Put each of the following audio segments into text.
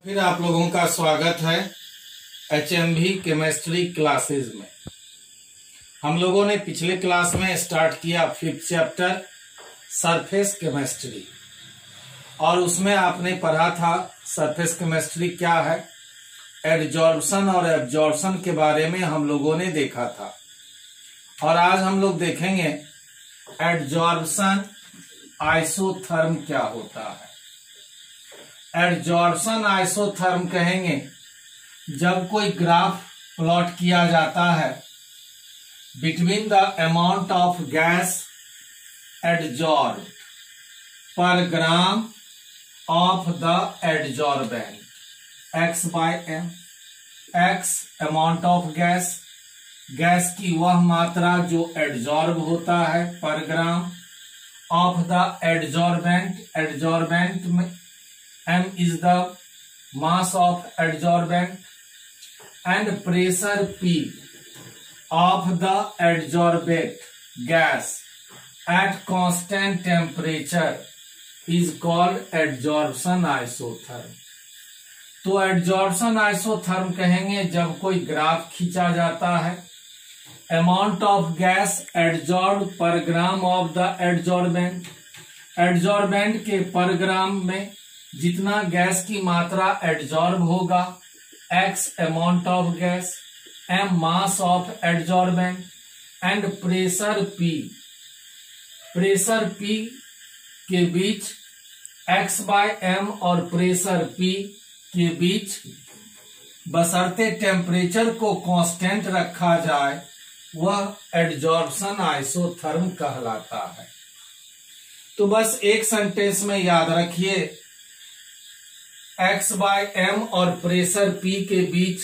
फिर आप लोगों का स्वागत है HMV केमिस्ट्री क्लासेस में। हम लोगों ने पिछले क्लास में स्टार्ट किया 5th चैप्टर सरफेस केमिस्ट्री और उसमें आपने पढ़ा था सरफेस केमिस्ट्री क्या है, एडजॉर्प्शन और एब्जॉर्प्शन के बारे में हम लोगों ने देखा था। और आज हम लोग देखेंगे एडजॉर्प्शन आइसोथर्म क्या होता है। एडजॉर्प्शन आइसोथर्म कहेंगे जब कोई ग्राफ प्लॉट किया जाता है between the amount of gas adsorb per gram of the adsorbent x/m। x amount of gas, gas की वह मात्रा जो एडजॉर्ब होता है per gram, of the adsorbent, adsorbent में m is the mass of adsorbent, and pressure P of the adsorbate gas at constant temperature is called adsorption isotherm। तो adsorption isotherm कहेंगे जब कोई ग्राफ खींचा जाता है amount of gas adsorb per gram of the adsorbent, adsorbent के पर ग्राम में जितना गैस की मात्रा एडजॉर्ब होगा, x amount of gas, m mass of adsorbent, and pressure P, pressure P के बीच x/m और प्रेशर P के बीच बशर्ते टेम्परेचर को कांस्टेंट रखा जाए वह एडजॉर्प्शन आइसोथर्म कहलाता है। तो बस एक सेंटेंस में याद रखिए x/m और प्रेशर P के बीच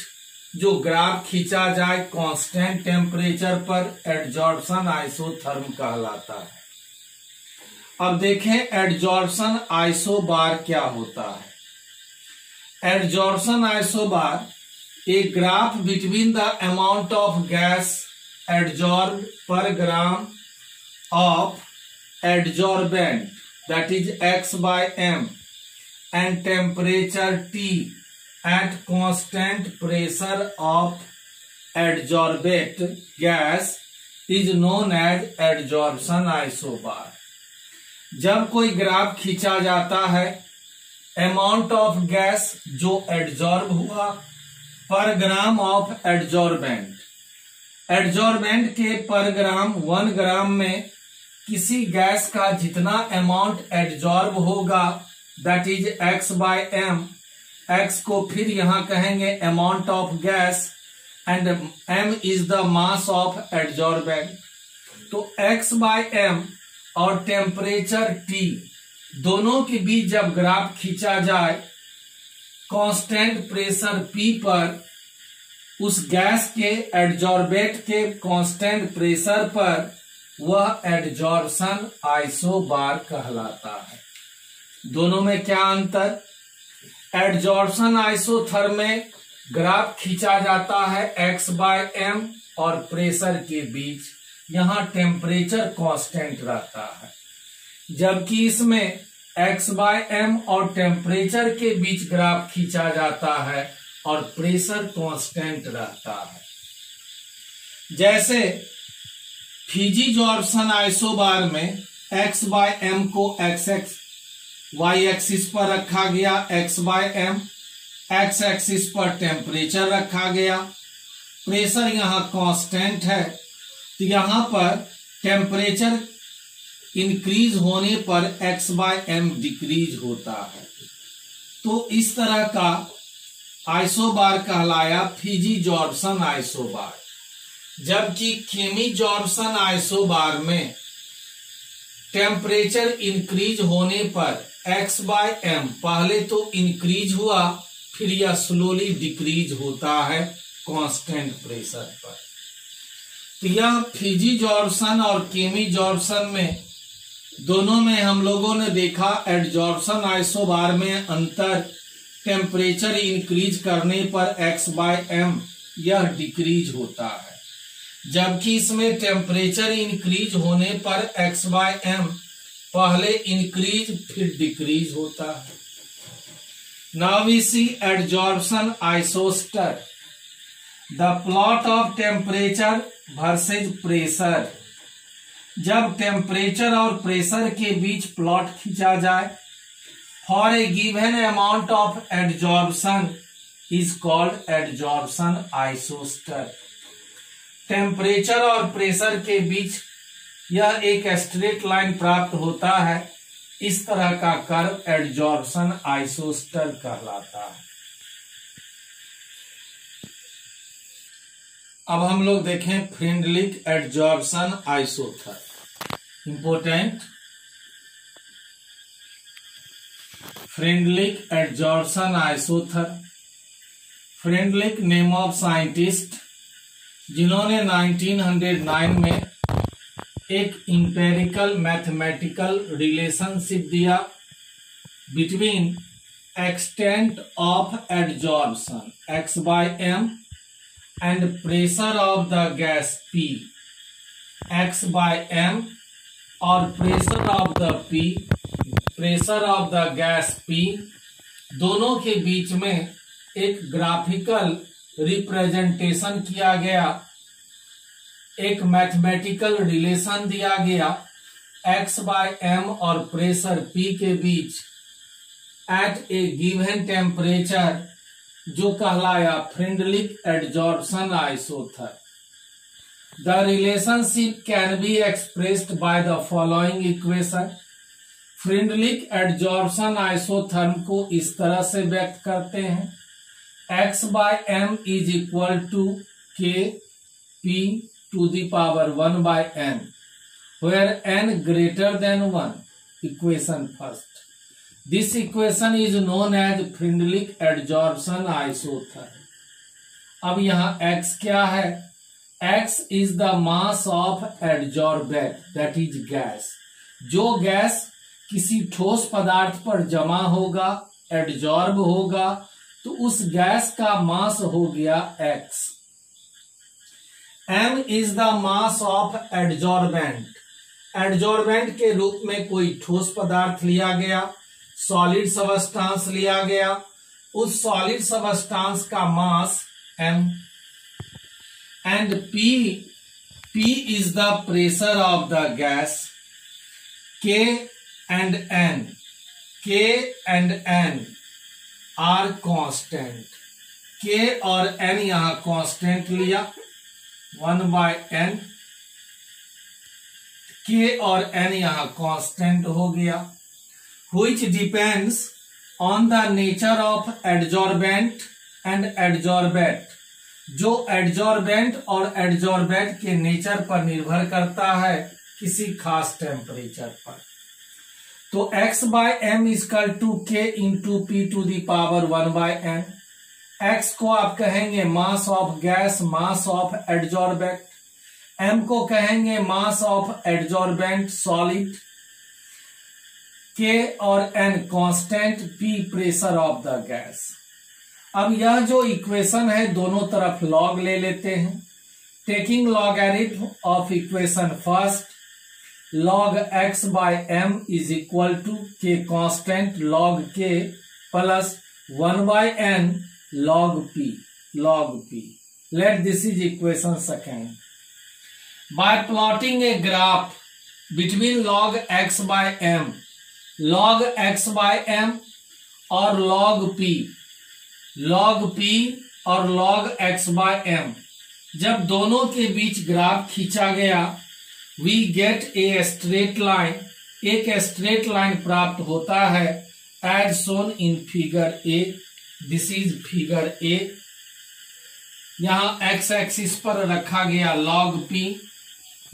जो ग्राफ खींचा जाए कांस्टेंट टेम्परेचर पर एडजॉर्प्शन आइसोथर्म कहलाता है। अब देखें एडजॉर्प्शन आइसोबार क्या होता है। Adsorption isobar a graph between the amount of gas adsorb per gram of adsorbent that is x/m and temperature T at constant pressure of adsorbate gas is known as adsorption isobar। जब कोई graph खींचा जाता है amount of gas जो adsorb हुआ पर gram of adsorbent, adsorbent के पर ग्राम 1 ग्राम में किसी गैस का जितना अमाउंट एडजॉर्ब होगा दैट इज x/m, x को फिर यहां कहेंगे amount of gas and m is the mass of adsorbent. तो x/m और टेम्परेचर T दोनों के बीच जब ग्राफ खींचा जाए कांस्टेंट प्रेशर P पर उस गैस के एडजॉर्बेट के कांस्टेंट प्रेशर पर वह एडजॉर्प्शन आइसोबार कहलाता है। दोनों में क्या अंतर? एडजॉर्प्शन आइसोथर्म में ग्राफ खींचा जाता है x/m और प्रेशर के बीच, यहां टेम्परेचर कांस्टेंट रहता है, जबकि इसमें x/m और टेम्परेचर के बीच ग्राफ खींचा जाता है और प्रेशर कांस्टेंट रहता है। जैसे फिजिजॉर्प्शन आइसोबार में x/m को y एक्सिस पर रखा गया, x/m, x एक्सिस पर टेम्परेचर रखा गया, प्रेशर यहां कांस्टेंट है, तो यहां पर टेम्परेचर इंक्रीज होने पर x/m डिक्रीज होता है। तो इस तरह का आइसोबार कहलाया फिजिजॉर्प्शन आइसोबार। जबकि केमिजॉर्प्शन आइसोबार में टेम्परेचर इंक्रीज होने पर x/m पहले तो इंक्रीज हुआ फिर यह स्लोली डिक्रीज होता है कांस्टेंट प्रेशर पर। तो यह फिजिजॉर्प्शन और केमिजॉर्प्शन में दोनों में हम लोगों ने देखा एडजॉर्प्शन आइसोबार में अंतर टेम्परेचर इंक्रीज करने पर x/m यह डिक्रीज होता है, जबकि इसमें टेम्परेचर इंक्रीज होने पर x/m पहले इंक्रीज फिर डिक्रीज होता है। Now we see adsorption isoster. The plot of temperature versus pressure. जब टेम्परेचर और प्रेशर के बीच प्लॉट खींचा जाए, for a given amount of adsorption is called adsorption isoster. Temperature और प्रेशर के बीच यह एक स्ट्रेट लाइन प्राप्त होता है. इस तरह का कर्व एडजॉर्प्शन आइसोस्टर कहलाता है. अब हम लोग देखें Freundlich adsorption isotherm. Important, Freundlich adsorption isotherm. Freundlich name of scientist जिन्होंने 1909 में एक इंपेरिकल मैथमेटिकल रिलेशनशिप दिया between extent of adsorption x/m and pressure of the gas P. x/m और pressure of the gas P दोनों के बीच में एक graphical representation किया गया, एक मैथमेटिकल रिलेशन दिया गया x/m और प्रेशर P के बीच एट ए गिवन टेम्परेचर, जो कहलाया Freundlich adsorption isotherm. The relationship can be expressed by the following equation. Freundlich adsorption isotherm को इस तरह से व्यक्त करते हैं. x/m is equal to Kp to the power 1/n, where n greater than 1. Equation first. This equation is known as Freundlich adsorption isotherm. अब यहाँ x क्या है? x is the mass of adsorbate, that is gas. जो gas किसी ठोस पदार्थ पर जमा होगा, एडजॉर्ब होगा, तो उस गैस का मास हो गया x. m is the mass of adsorbent. Adsorbent के रूप में कोई ठोस पदार्थ लिया गया, सॉलिड सबस्टांस लिया गया, उस सॉलिड सबस्टांस का मास m. And P is the pressure of the gas. K and N are constant. K और N यहां कांस्टेंट लिया 1/n. K और N यहां कांस्टेंट हो गया, which depends on the nature of adsorbent and adsorbate. जो adsorbent और adsorbate के नेचर पर निर्भर करता है किसी खास टेम्परेचर पर. तो x/m equal to K into P to the power 1/n. x को आप कहेंगे mass of gas, mass of adsorbent. m को कहेंगे mass of adsorbent solid. K और N constant, P pressure of the gas. अब यह जो इक्वेशन है दोनों तरफ लॉग ले लेते हैं. Taking logarithm of equation first, log x/m is equal to K constant log K plus 1/n log P. Let this is equation second. By plotting a graph between log x/m और log P और log x/m, जब दोनों के बीच graph खींचा गया, we get a straight line, एक straight line प्राप्त होता है as shown in figure A. This is figure A. यहाँ x एक्सिस पर रखा गया log P,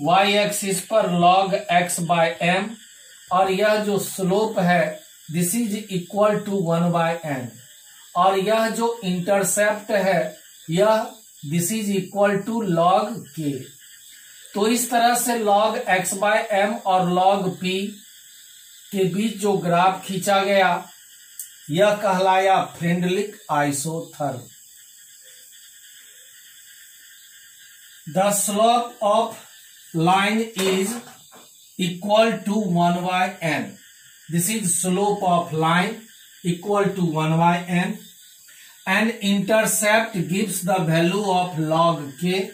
y एक्सिस पर log x/m, और यह जो स्लोप है this is equal to 1/n, और यह जो इंटरसेप्ट है यह this is equal to log K. तो इस तरह से log x/m और log P के बीच जो ग्राफ खींचा गया यह कहलाया Freundlich isotherm. The slope of line is equal to 1/n. This is slope of line equal to 1/n and intercept gives the value of log k.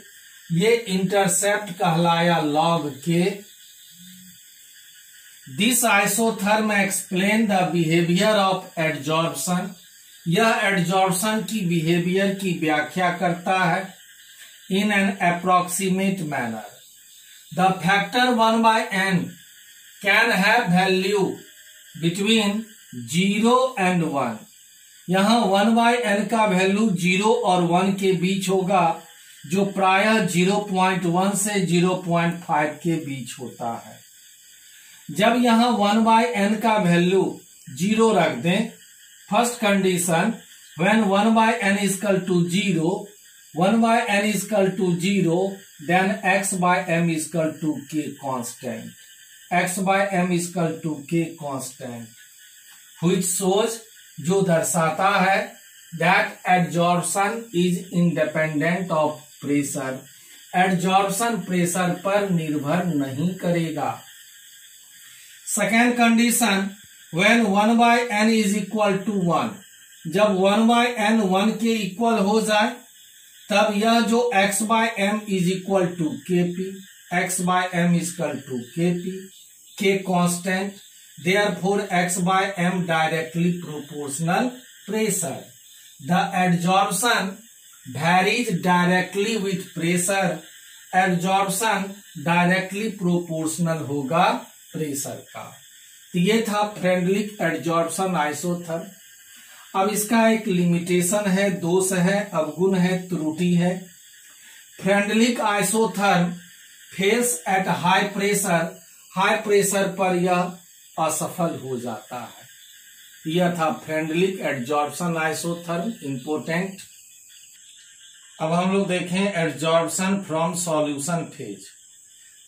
ये intercept कहलाया log k. This isotherm explain the behavior of adsorption. यह adsorption की behavior की व्याख्या करता है in an approximate manner. The factor 1/n can have value between 0 and 1. यहाँ 1/n का वैल्यू 0 और 1 के बीच होगा, जो प्रायः 0.1 से 0.5 के बीच होता है. जब यहाँ 1/n का वैल्यू 0 रख दें, first condition, when 1/n is equal to 0, 1/n is equal to 0, then x/m is equal to k constant. x/m is equal to k constant, which shows, जो दर्शाता है, that adsorption is independent of pressure. adsorption pressure पर निर्भर नहीं करेगा. Second condition, when 1/n is equal to 1, जब 1/n 1 के equal हो जाए, तब यह जो x/m is equal to kp, x/m is equal to kp, k constant, therefore x/m directly proportional pressure. The adsorption varies directly with pressure. adsorption directly proportional होगा pressure का. तो ये था फ्रेंडलिक एडजॉर्प्शन आइसोथर्म. अब इसका एक लिमिटेशन है, दोष है, अवगुण है, त्रुटि है. Freundlich isotherm fails at high pressure. High pressure पर यह असफल हो जाता है. यह था फ्रेंडलिक एडजॉर्प्शन आइसोथर्म, इंपोर्टेंट. अब हम लोग देखें एडजॉर्प्शन फ्रॉम सॉल्यूशन फेज.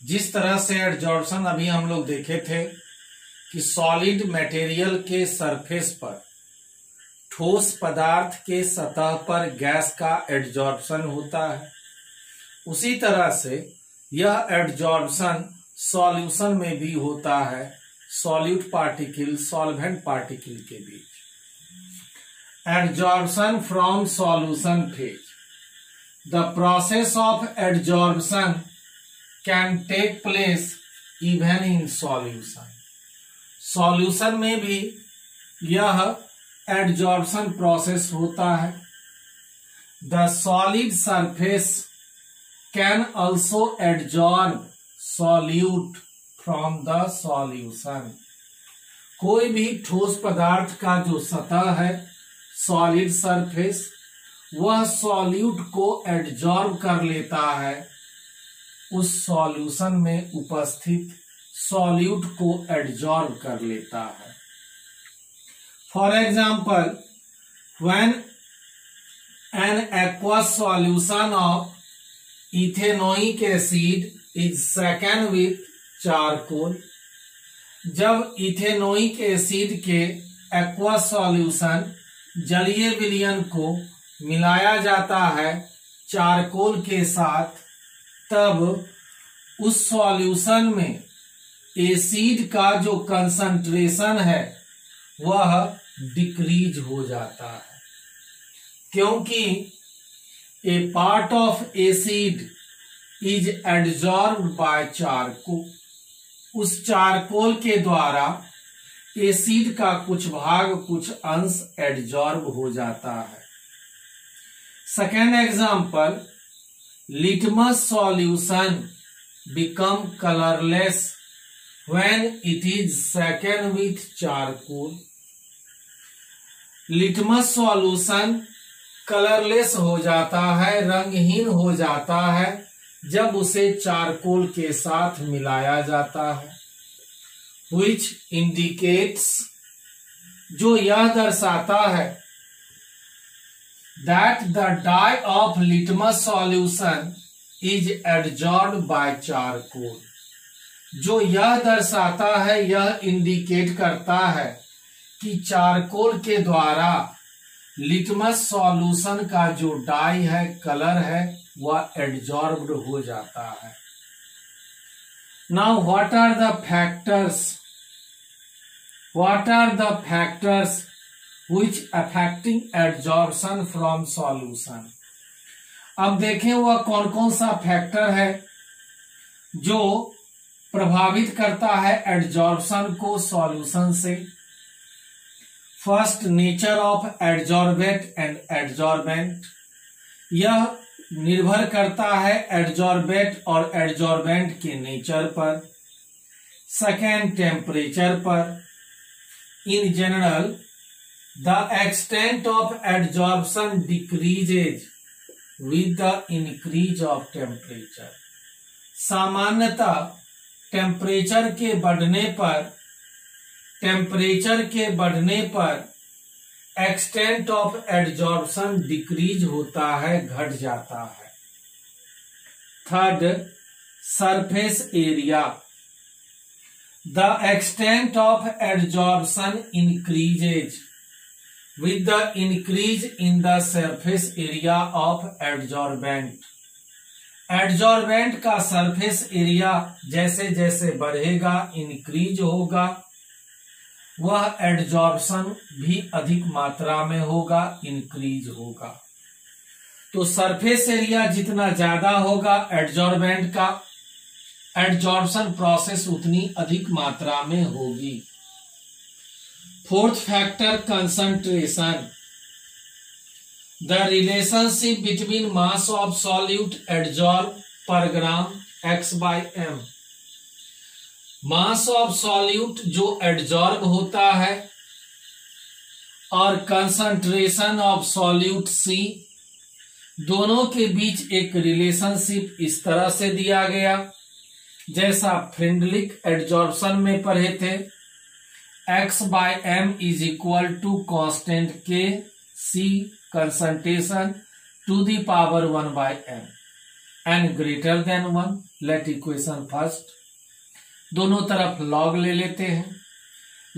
जिस तरह से एडजॉर्प्शन अभी हम लोग देखे थे कि सॉलिड मटेरियल के सरफेस पर, ठोस पदार्थ के सतह पर गैस का एडजॉर्प्शन होता है, उसी तरह से यह एडजॉर्प्शन सॉल्यूशन में भी होता है, सॉल्यूट पार्टिकल सॉल्वेंट पार्टिकल के बीच. Adsorption from solution phase. The process of adsorption can take place even in solution. Solution में भी यह एडजॉर्प्शन प्रोसेस होता है. The solid surface can also adsorb solute from the solution. कोई भी ठोस पदार्थ का जो सतह है, सॉलिड सरफेस, वह सॉल्यूट को एडजॉर्ब कर लेता है, उस सॉल्यूशन में उपस्थित सॉल्यूट को एडजॉर्ब कर लेता है. For example, when an aqueous solution of ethanoic acid is second with charcoal. जब इथेनोइक एसिड के एक्वस सॉल्यूशन जलीय विलयन को मिलाया जाता है चारकोल के साथ, तब उस सॉल्यूशन में एसिड का जो कंसंट्रेशन है वह डिक्रीज हो जाता है, क्योंकि a part of acid is adsorbed by charcoal. उस चारकोल के द्वारा एसिड का कुछ भाग, कुछ अंश एडजॉर्ब हो जाता है. Second example, litmus solution become colorless when it is shaken with charcoal. Litmus solution colourless हो जाता है, रंगहीन हो जाता है, जब उसे चारकोल के साथ मिलाया जाता है. which indicates, जो यह दर्शाता है, that the dye of litmus solution is adsorbed by charcoal. जो यह दर्शाता है, यह इंडिकेट करता है कि चारकोल के द्वारा लिटमस सॉल्यूशन का जो डाई है, कलर है, वह एडजॉर्ब्ड हो जाता है. Now what are the factors which affecting adsorption from solution। अब देखें वह कौन कौन सा फैक्टर है जो प्रभावित करता है एडजॉर्प्शन को सॉल्यूशन से। First, nature of adsorbate and adsorbent. यह निर्भर करता है एडजॉर्बेट और एडजॉर्बेंट के नेचर पर। सेकेंड, टेम्परेचर पर। In general the extent of adsorption decreases with the increase of temperature. सामान्यतः टेम्परेचर के बढ़ने पर एक्सटेंट ऑफ एडजॉर्प्शन डिक्रीज होता है, घट जाता है। Third, surface area. The extent of adsorption increases with the increase in the surface area of adsorbent। Adsorbent का सरफेस एरिया जैसे जैसे बढ़ेगा, इंक्रीज होगा, वह एडजॉर्प्शन भी अधिक मात्रा में होगा, इंक्रीज होगा। तो सरफेस एरिया जितना ज्यादा होगा एडजॉर्बेंट का, एडजॉर्प्शन प्रोसेस उतनी अधिक मात्रा में होगी। Fourth factor, concentration. The relationship between mass of solute adsorb per gram x/m। Mass of solute जो एडजॉर्ब होता है और कंसंट्रेशन ऑफ सॉल्यूट C, दोनों के बीच एक रिलेशनशिप इस तरह से दिया गया जैसा फ्रेंडलिक एडजॉर्प्शन में पढ़े थे। x/m is equal to constant K C concentration to the power 1/m n greater than 1। Let equation first, दोनों तरफ log ले लेते हैं।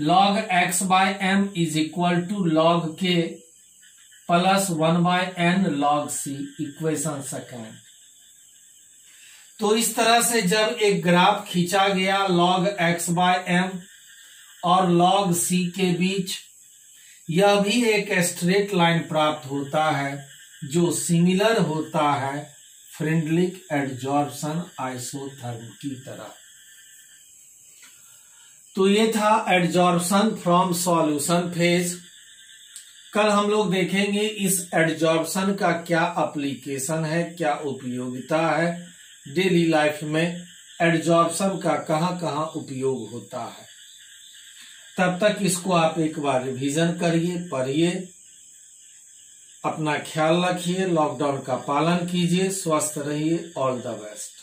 log x/m is equal to log K plus 1/n log C, equation second. तो इस तरह से जब एक ग्राफ खींचा गया log x/m और log C के बीच, यह भी एक स्ट्रेट लाइन प्राप्त होता है जो सिमिलर होता है फ्रेंडलिक एडजॉर्प्शन आइसोथर्म की तरह। तो ये था एडजॉर्प्शन फ्रॉम सॉल्यूशन फेज। कल हम लोग देखेंगे इस एडजॉर्प्शन का क्या एप्लीकेशन है, क्या उपयोगिता है, डेली लाइफ में एडजॉर्प्शन का कहां कहां उपयोग होता है। तब तक इसको आप एक बार रिवीजन करिए, पढ़िए, अपना ख्याल रखिए, लॉकडाउन का पालन कीजिए, स्वस्थ रहिए। All the best.